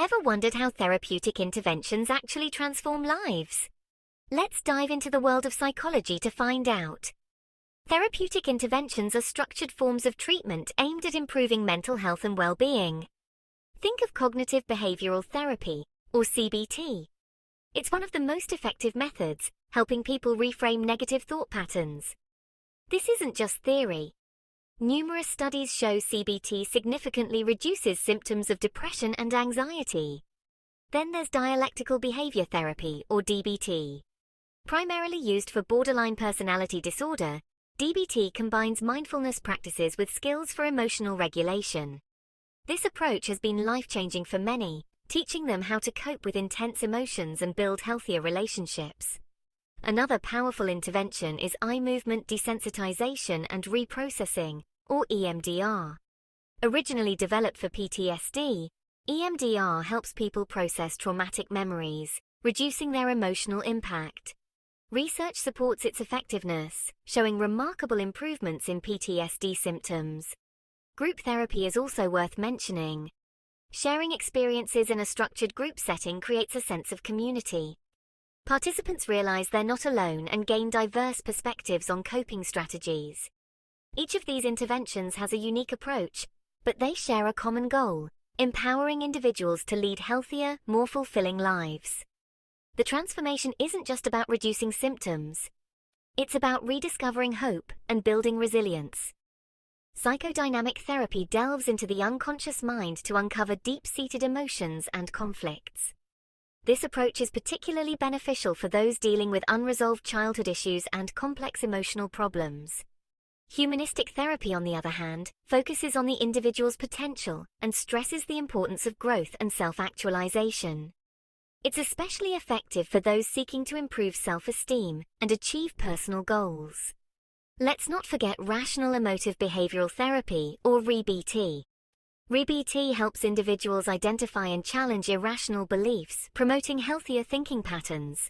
Ever wondered how therapeutic interventions actually transform lives? Let's dive into the world of psychology to find out. Therapeutic interventions are structured forms of treatment aimed at improving mental health and well-being. Think of cognitive behavioral therapy, or CBT. It's one of the most effective methods, helping people reframe negative thought patterns. This isn't just theory. Numerous studies show CBT significantly reduces symptoms of depression and anxiety. Then there's dialectical behavior therapy, or DBT. Primarily used for borderline personality disorder, DBT combines mindfulness practices with skills for emotional regulation. This approach has been life-changing for many, teaching them how to cope with intense emotions and build healthier relationships. Another powerful intervention is eye movement desensitization and reprocessing, or EMDR. Originally developed for PTSD, EMDR helps people process traumatic memories, reducing their emotional impact. Research supports its effectiveness, showing remarkable improvements in PTSD symptoms. Group therapy is also worth mentioning. Sharing experiences in a structured group setting creates a sense of community. Participants realize they're not alone and gain diverse perspectives on coping strategies. Each of these interventions has a unique approach, but they share a common goal: empowering individuals to lead healthier, more fulfilling lives. The transformation isn't just about reducing symptoms. It's about rediscovering hope and building resilience. Psychodynamic therapy delves into the unconscious mind to uncover deep-seated emotions and conflicts. This approach is particularly beneficial for those dealing with unresolved childhood issues and complex emotional problems. Humanistic therapy, on the other hand, focuses on the individual's potential and stresses the importance of growth and self-actualization. It's especially effective for those seeking to improve self-esteem and achieve personal goals. Let's not forget rational emotive behavioral therapy, or REBT. REBT helps individuals identify and challenge irrational beliefs, promoting healthier thinking patterns.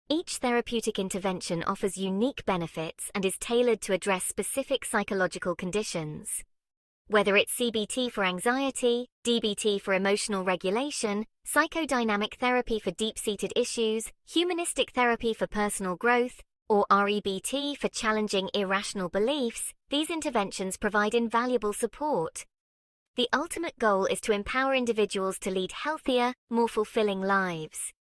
Each therapeutic intervention offers unique benefits and is tailored to address specific psychological conditions. Whether it's CBT for anxiety, DBT for emotional regulation, psychodynamic therapy for deep-seated issues, humanistic therapy for personal growth, or REBT for challenging irrational beliefs, these interventions provide invaluable support. The ultimate goal is to empower individuals to lead healthier, more fulfilling lives.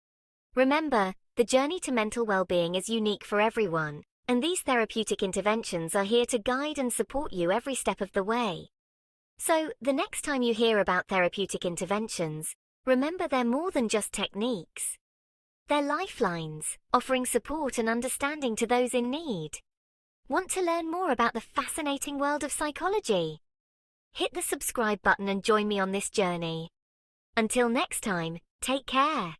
Remember, the journey to mental well-being is unique for everyone, and these therapeutic interventions are here to guide and support you every step of the way. So, the next time you hear about therapeutic interventions, remember they're more than just techniques. They're lifelines, offering support and understanding to those in need. Want to learn more about the fascinating world of psychology? Hit the subscribe button and join me on this journey. Until next time, take care.